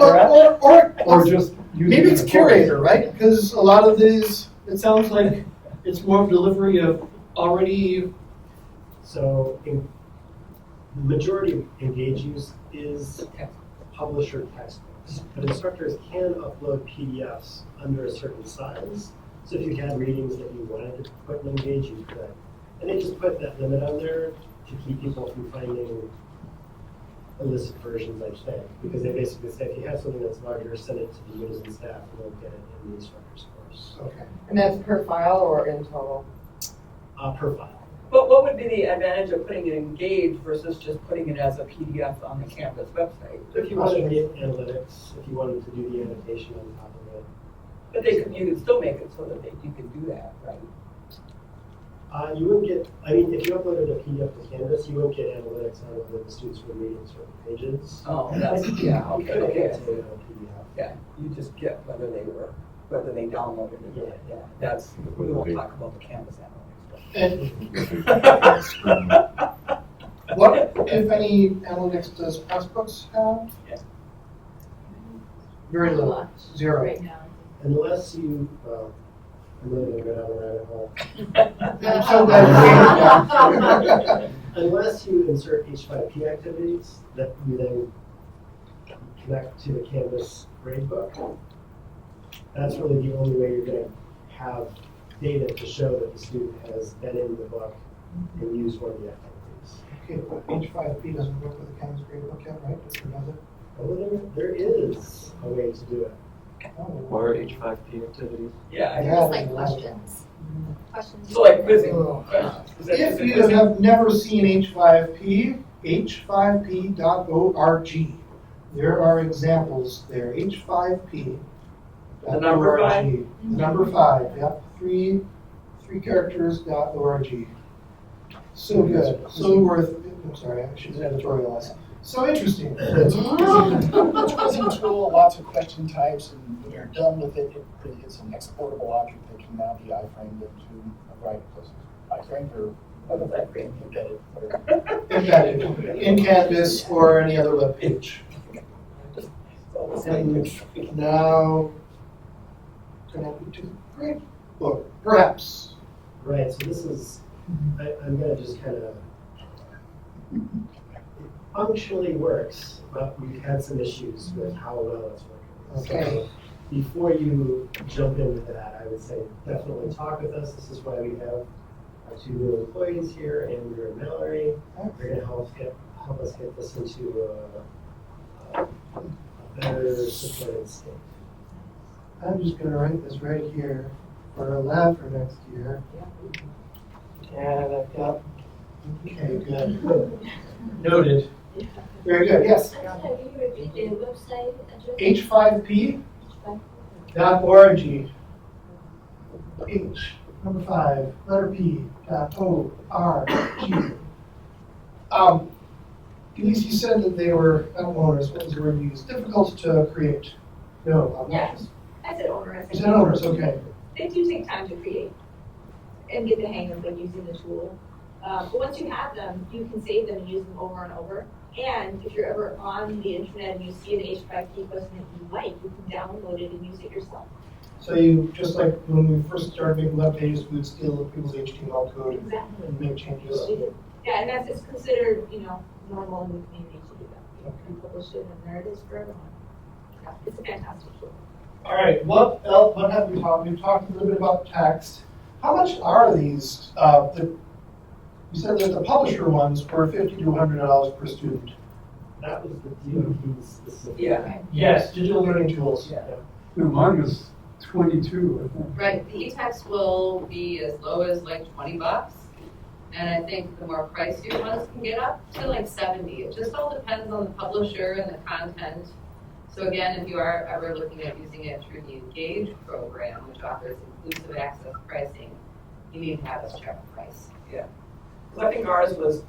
or just using maybe it's it as a curator, right? Because a lot of these, it sounds like it's more of delivery of already. So the majority of Engage use is publisher textbooks, but instructors can upload PDFs under a certain size. So if you had readings that you wanted to put in Engage, you could. And they just put that limit on there to keep people from finding illicit versions, I think, because they basically say if you have something that's larger, send it to the users and staff, and they'll get it in the instructor's course. Okay. And that's per file or in total? Per file. But what would be the advantage of putting it in Engage versus just putting it as a PDF on the campus website? If you wanted to get analytics, if you wanted to do the annotation on top of it. But you could still make it so that you can do that, right? You wouldn't get, I mean, if you uploaded a PDF to Canvas, you wouldn't get analytics on whether the students were reading certain pages. Oh, that's, yeah, You okay, couldn't okay. get to a PDF. Yeah, you just get whether they downloaded it. Yeah, that's, we won't talk about the Canvas analytics. And what, if any, analytics does Pressbooks have? Yeah. Very little. Zero. Right now. Unless you, I'm really going to go down the rabbit hole. I'm so glad you came down. Unless you insert H5P activities that you then connect to the Canvas gradebook, that's really the only way you're going to have data to show that the student has been in the book and used one of the activities. Okay, but H5P doesn't work with the Canvas gradebook yet, right? Does it does it? Oh, there is a way to do it. What are H5P activities? Yeah. It's like questions. Questions. So like quizzing. If you have never seen H5P, h5p.org. There are examples there, h5p.org. The number 5? The number 5, yep, three characters.org. So good, so worth, I'm sorry, I should editorialize. So interesting. It's a quizzing tool, lots of question types, and when you're done with it, it's an exportable object that can now be iframed into a variety of places. Iframed or embedded, whatever. Embedded in Canvas or any other web page. And now, connected to the great book, perhaps. Right, so this is, I'm going to just kind of, it functionally works, but we've had some issues with how well it's working. Okay. So before you jump into that, I would say definitely talk with us. This is why we have our 2 new employees here, Andrew and Mallory. They're going to help us get this into a better supported state. I'm just going to write this right here for a lab for next year. And I've got, okay, good. Noted. Very good, yes. Can you repeat the website address? h5p.org. H, number 5, letter P, .org. Denise, you said that they were, owners, what was the word you used? Difficult to create. No, Yes. I said onerous. You said owners, okay. They do take time to create and get the hang of using the tool. But once you have them, you can save them and use them over and over. And if you're ever on the internet and you see an H5P question that you like, you can download it and use it yourself. So you, just like when we first started making web pages, we would steal people's HTML code and make changes. Yeah, and that's considered, normal in the community to do that. You can publish it, and there it is for everyone. Yeah, it's a fantastic tool. All right, what else? What have we talked? We've talked a little bit about text. How much are these? You said that the publisher ones were $50 to $100 per student. That was the DOT specific. Yeah. Yes, digital learning tools. Yeah. Mine was 22, I think. Right, the eText will be as low as like $20. And I think the more pricier ones can get up to like 70. It just all depends on the publisher and the content. So again, if you are ever looking at using it through the Engage program, which offers inclusive access pricing, you need to have us check the price. Yeah. Because I think ours was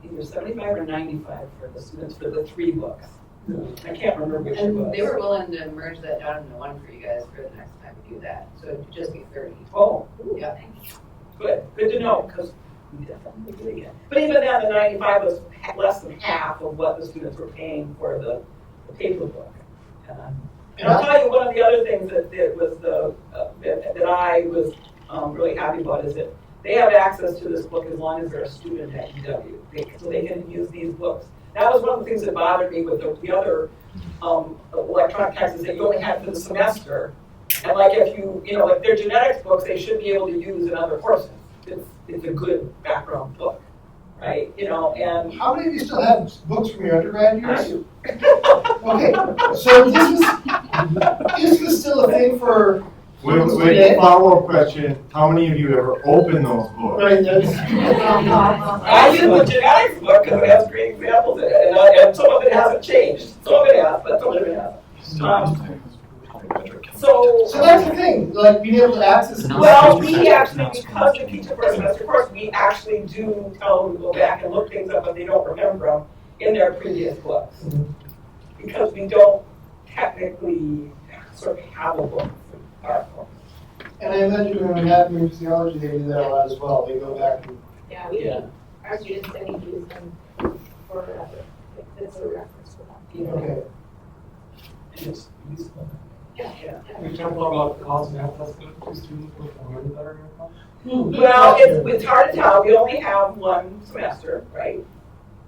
either 75 or 95 for the students for the 3 books. I can't remember which it was. And they were willing to merge that down into one for you guys for the next time we do that. So it would just be 30. Oh, yeah. Good to know, because we definitely did again. But even then, the 95 was less than half of what the students were paying for the paper book. And I'll tell you, one of the other things that was that I was really happy about is that they have access to this book as long as they're a student at UW. So they can use these books. That was one of the things that bothered me with the other electronic texts, is that you only had for the semester. And like if like their genetics books, they should be able to use in other courses. It's a good background book, right? And how many of you still have books from your undergrad years? Okay, so this was still a thing for. Wait, follow-up question. How many of you ever opened those books? Right, I use the genetics book because it has great examples in it, and some of it hasn't changed. Some of it has, but some of it hasn't. So that's the thing, like being able to access. Well, we actually, because we teach a first semester course, we actually do tell them to go back and look things up if they don't remember them in their previous books. Because we don't technically sort of have a book for our course. And I imagine in anatomy and physiology, they do that a lot as well. They go back and. Yeah, our students then use them forever. It's a reference for them. Okay. It's useful. Yeah. We talked about cost and access to students before that are Well, it's hard to tell. We only have one semester, right?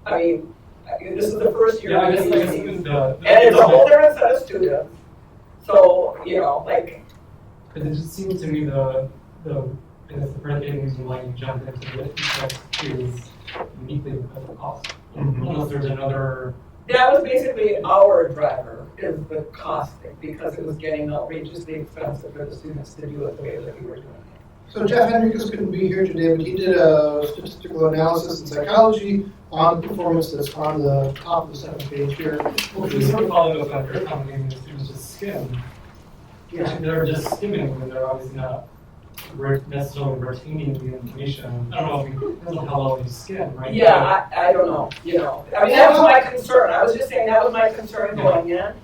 I mean, this is the first year. Yeah, I guess and it's it's a whole different set of students. So, Because it just seems to me the predicating reason why you jump into the text is uniquely because of cost. Unless there's another. That was basically our driver, is the cost thing, because it was getting outrageously expensive for the students to do it the way that we were doing it. So Jeff Henricus couldn't be here today, but he did a statistical analysis in psychology on the performance that's on the top of the second page here. Well, if you sort of follow up on your comment, the students just skim. Yeah. They're just skimming, and they're obviously not necessarily retaining the information. I don't know if you, depends on how well you skim, right? Yeah, I don't know, you know. I mean, that was my concern. I was just saying that was my concern going in.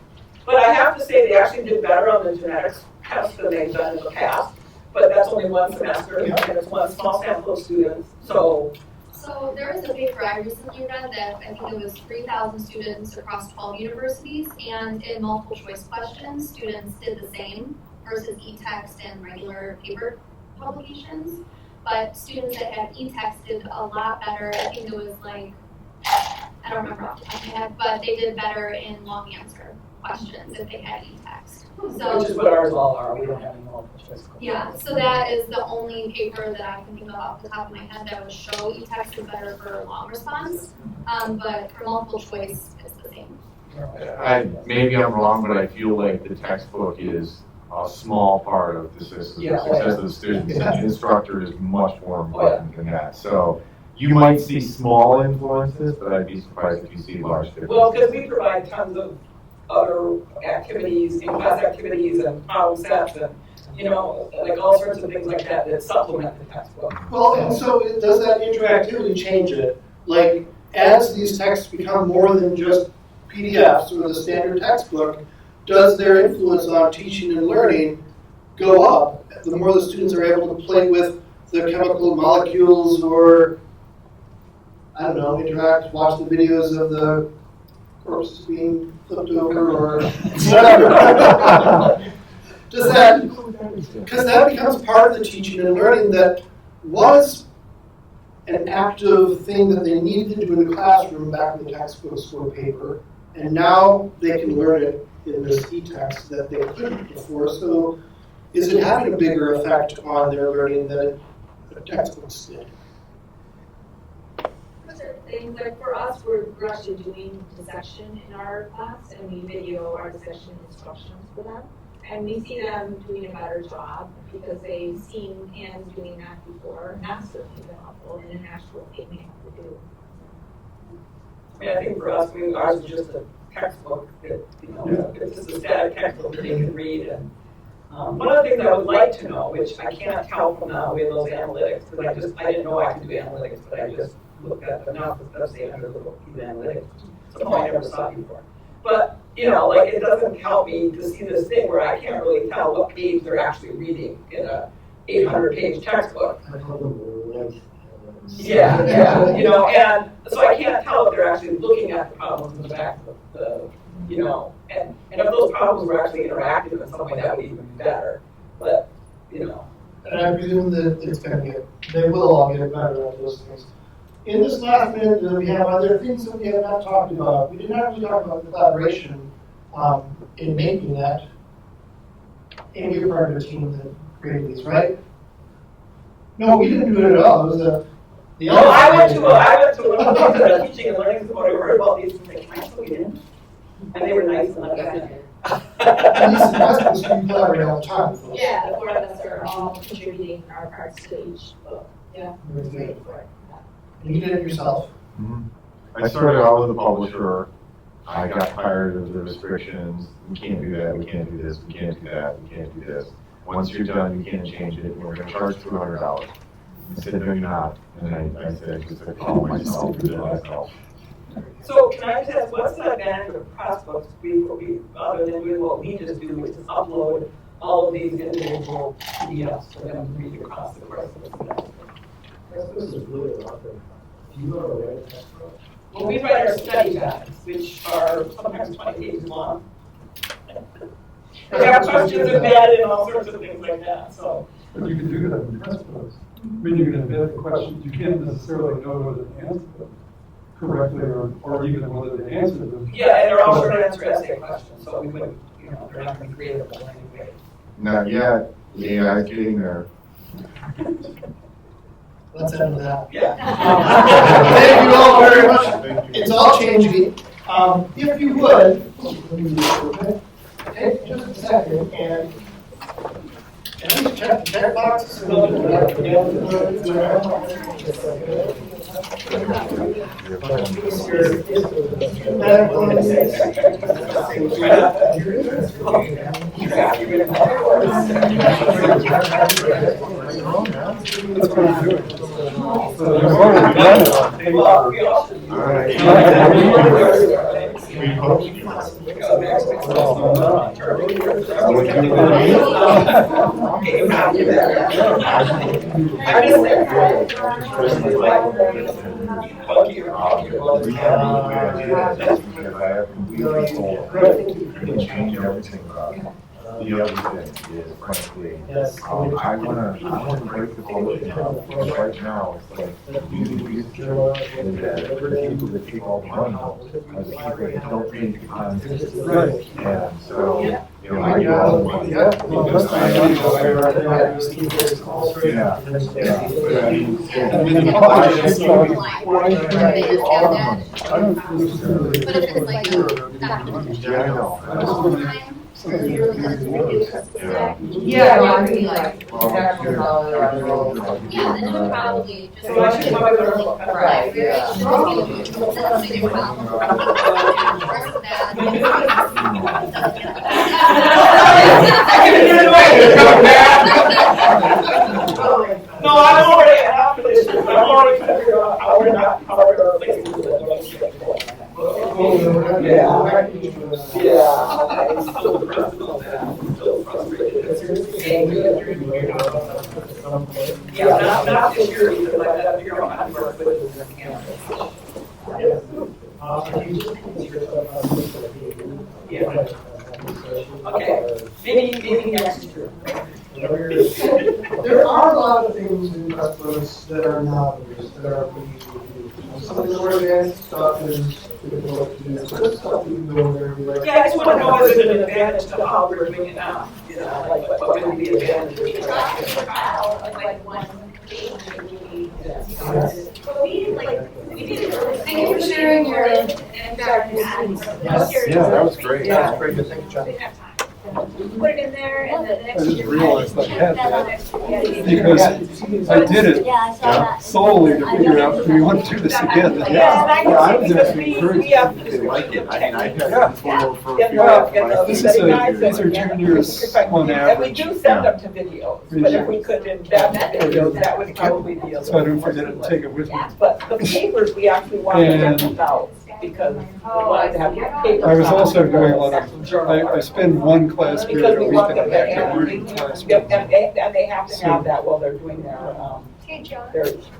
But I have to say they actually did better on the genetics test than they've done in the past. But that's only one semester, and it's one small sample of students, so. So there was a paper I recently read that I think it was 3,000 students across 12 universities, and in multiple choice questions, students did the same versus eText and regular paper publications. But students that had eText did a lot better. I think it was like, I don't remember off the top of my head, but they did better in long answer questions if they had eText. So, which is what ours all are, we don't have any multiple choice questions. yeah, so that is the only paper that I can think of off the top of my head that would show eText is better for long response, but for multiple choice, it's the same. Maybe I'm wrong, but I feel like the textbook is a small part of the success of the students. And the instructor is much more important than that. So you might see small influences, but I'd be surprised if you see large differences. Well, because we provide tons of other activities, in-class activities and problem sets and, you know, like all sorts of things like that that supplement the textbook. Well, and so does that interactivity change it? Like, as these texts become more than just PDFs or the standard textbook, does their influence on teaching and learning go up the more the students are able to play with the chemical molecules or, I don't know, interact, watch the videos of the corpses being flipped over or whatever? Does that, because that becomes part of the teaching and learning that was an active thing that they needed to do in the classroom back when the textbooks were paper, and now they can learn it in this eText that they couldn't before. So is it having a bigger effect on their learning than the textbooks did? Things like for us, we're actually doing dissection in our class, and we video our dissection instructions for them. And we see them doing a better job because they've seen hands doing that before, and that's certainly been helpful in an actual thing to do. I mean, I think for us, ours is just a textbook that, you know, it's just a static textbook that they can read. And one of the things I would like to know, which I can't tell from now with those analytics, because I didn't know I could do analytics, but I just looked at them now, because they under the analytics. So I never saw it before. But, you know, like, it doesn't help me to see this thing where I can't really tell what page they're actually reading in a 800-page textbook. Yeah, you know, and so I can't tell if they're actually looking at the problems in the back of the you know, and if those problems were actually interactive in some way, that would even be better. But, you know. And I presume that it's going to they will all get better at those things. In this last minute, we have other things that we have not talked about. We did not really talk about collaboration in making that. And you're part of a team that created these, right? No, we didn't do it at all. It was the other. I went to a teaching and learning support. I heard about these and said, can I still get in? And they were nice and understanding. And these investments we collaborate all the time. Yeah, the four of us are all contributing our parts to each book. Yeah. And you did it yourself. Mm-hmm. I started out with a publisher. I got tired of the restrictions. We can't do that. We can't do this. We can't do that. We can't do this. Once you're done, you can't change it. We're going to charge $200. He said, no, you're not. And I said, just to call myself, do it myself. So can I just ask, what's the advantage of Pressbooks other than doing what we just do, which is upload all of these individual PDFs for them to read across the course of the semester? This is really a lot. Do you know how to write a textbook? Well, we write our study guides, which are sometimes 20 pages long. They have questions embedded and all sorts of things like that, so. But you can do that in Pressbooks. I mean, you can embed the questions. You can't necessarily know whether to answer them correctly or even whether to answer them. Yeah, and they're all short answer essay questions, so we wouldn't, you know, they're not going to be creative in any way. Not yet. Yeah, I'm getting there. Let's end with that. Yeah. Thank you all very much. It's all changing. If you would, take just a second and And check boxes. That's what I'm doing. So there's already done it on paper. All change everything about it. The other thing is, frankly, I wanna break the public down, because right now, it's like, the people that take all the money are the people that don't take the content. And so, you know, I get all the money. But if it's like Yeah, I know. Yeah, I mean, like, yeah, then it would probably just. So I should probably go to look. Right, that's a big problem. Rest of No, I'm already after this. I'm already figured out how we're not, how we're going to fix it. Yeah, not this year, because I got to figure out how to work with this campus. Yeah. Okay, maybe next year. There are a lot of things in eTextbooks that are novelties, that are pretty easy to do. Some of the more advanced stuff is difficult to do. This stuff you can go in there and be like. Yeah, I just want to know is it an advantage to how we're doing it now? You know, like what would be the advantage? Thank you for sharing your feedback. Yeah, that was great. Yeah, that's great. Thank you, John. Put it in there and then the next I just year. realized I had that. Yeah. Because I did it solely to figure out, do we want to do this again? Yeah, I was actually encouraged. They like it. I mean, I had control for a few hours. This is these are juniors on And we average. do send them to videos, but if we could embed the videos, that would probably be a So I little don't more forget it and take it with me. But the papers, we actually wanted to get out because we wanted to have the papers. I was also out. doing a lot of, I spend one class period Because a we week want and them I to have to have, learn class. and they have to have that while they're doing their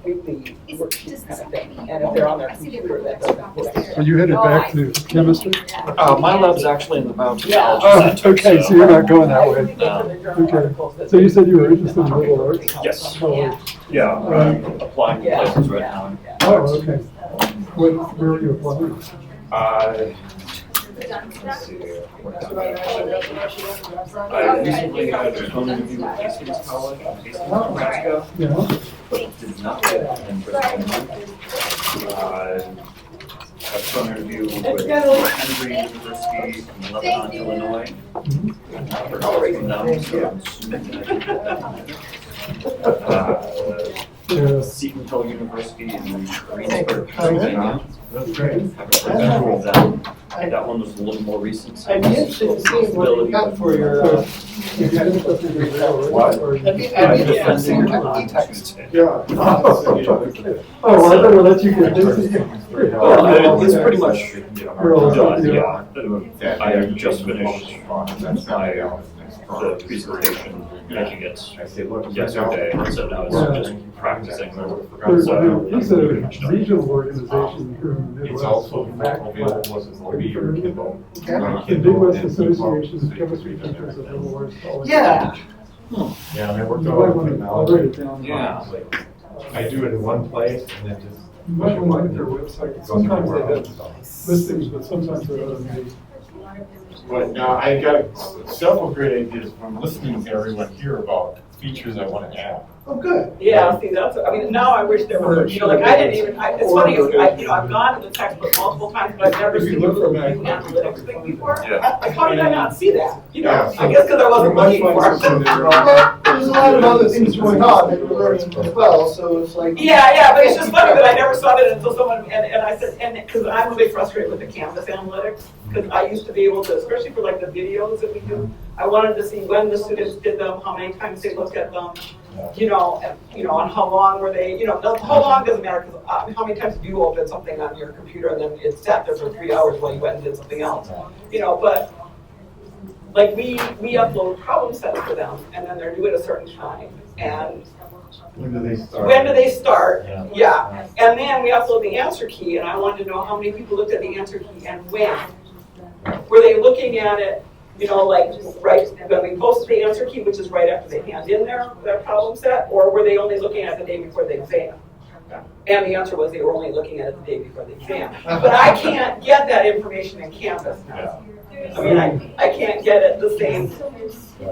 weekly It's worksheet just kind of thing. And if they're on their computer, that doesn't work. Are you headed back to chemistry? My lab's actually in the biology. Oh, okay, so you're not going that way. Okay. Okay. So you said you were interested in liberal arts? Yes. Oh, Yeah, I'm applying to places right now. oh, okay. Where are you applying? Let's see. I recently had a phone interview with Hastings College in Hastings, Nebraska, Yeah. but did not get an a phone interview with Henry University in Lebanon, Illinois. I've heard from them, so I'm assuming that I can Seton Hill University in Greensburg, Pennsylvania. That's great. Haven't heard back from them. That one was a little more recent. So I'd be interested to see what you got for your. What? I'd be interested in your eText. Yeah. Oh, well, I don't know that you can It's pretty much done, yeah. I just finished the presentation, making it yesterday, so now it's just practicing. There's a regional organization here in the It's Midwest. also available as an OB or Kindle. The Midwest Association of Chemistry Teachers of Liberal Arts College. Yeah. Yeah, and I worked You on might it. want to write it down. Yeah. I do it in one place and then just. You might want to look at their website. Sometimes they have listings, but sometimes they're automated. But now I got several great ideas from listening to everyone here about features I want to add. Oh, good. Yeah, see, that's, I mean, now I wish there were, you know, like, I didn't even, it's funny, I've gone to the textbook multiple times, but I've never seen the little view analytics thing before. Yeah. Like, how did I not see that? You know, Yeah, so I guess because I wasn't looking for it. There's a lot of other things going on that you're learning as well, so it's like. Yeah, but it's just funny that I never saw that until someone, and I said, and, because I'm a bit frustrated with the Canvas analytics, because I used to be able to, especially for like the videos that we do, I wanted to see when the students did them, how many times they looked at them, you know, and how long were they, you know, how long doesn't matter, because how many times did you open something on your computer and then it sat there for 3 hours while you went and did something else, you know, but like we upload problem sets for them, and then they're due at a certain time, and When do they start? when do they start? Yeah. Yeah. And then we upload the answer key, and I wanted to know how many people looked at the answer key and when. Were they looking at it, you know, like right when we posted the answer key, which is right after they hand in their problem set, or were they only looking at it the day before the exam? And the answer was they were only looking at it the day before the exam. But I can't get that information in Canvas now. I mean, I can't get it the same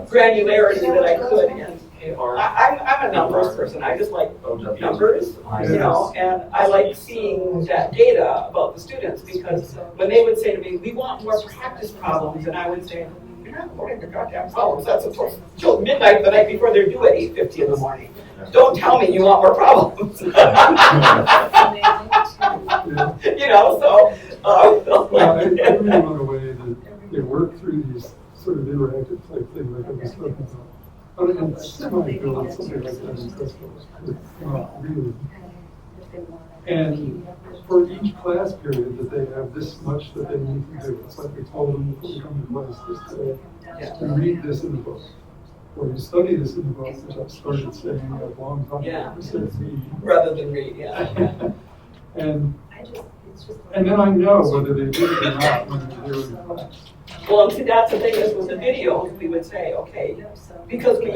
granularity that I could in. I'm a numbers person. I just like numbers, you know, and I like seeing that data about the students, because when they would say to me, we want more practice problems, and I would say, you're not learning the goddamn problems. That's until midnight the night before they're due at 8:50 in the morning. Don't tell me you want more problems. You know, so. Well, I really want a way that they work through these sort of interactive type thing like I was talking about. But in semi-build something like that in Etext, it's not really. And for each class period that they have this much that they need to do. It's like we told them before we come to class this today. You read this in the book, or you study this in the book, which I've started saying a long time ago. Instead of read. Rather than read, yeah. And then I know whether they did it or not when they're here in class. Well, see, that's the thing is with the videos, we would say, okay, because we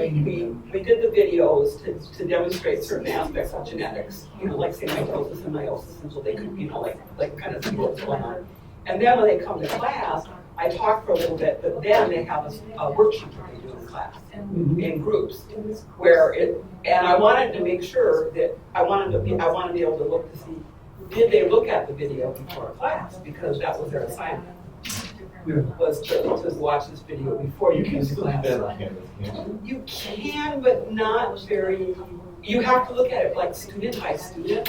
did the videos to demonstrate certain aspects of genetics, you know, like say mitosis and meiosis, and so they could, you know, like kind of see what's going on. And then when they come to class, I talk for a little bit, but then they have a worksheet that they do in class, in groups, where and I wanted to make sure that I wanted to be able to look to see, did they look at the video before class, because that was their assignment. Was to watch this video before you came to class. You can, but not very. You have to look at it like student by student,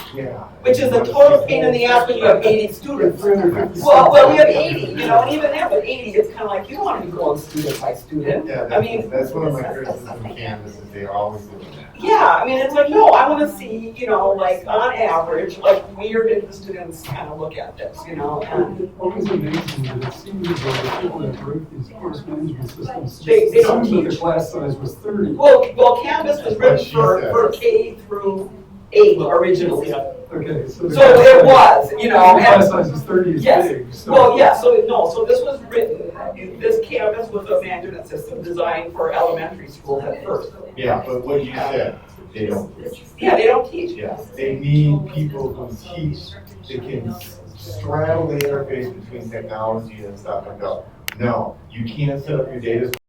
which is a total pain in the ass when you have 80 students. Well, we have 80, you know, and even then with 80, it's kind of like you don't want to be going student by student. Yeah, I mean, that's one of my criticisms of Canvas is they always do that. Yeah, I mean, it's like, no, I want to see, you know, like on average, like where did the students kind of look at this, you know? And It's always amazing that it seems as though the people that wrote these course management systems They don't assumed that teach. the class size was 30. Well, Canvas was written for K through 8 originally. Okay, so it was, you know. The class size is 30 is Yes. big. So. Well, yeah, so this was written, this Canvas was a management system designed for elementary school at first. Yeah, but what you said, they don't teach. Yeah, they don't teach. Yeah, they need people who teach, they can straddle the interface between technology and stuff and go, no, you can't set up your data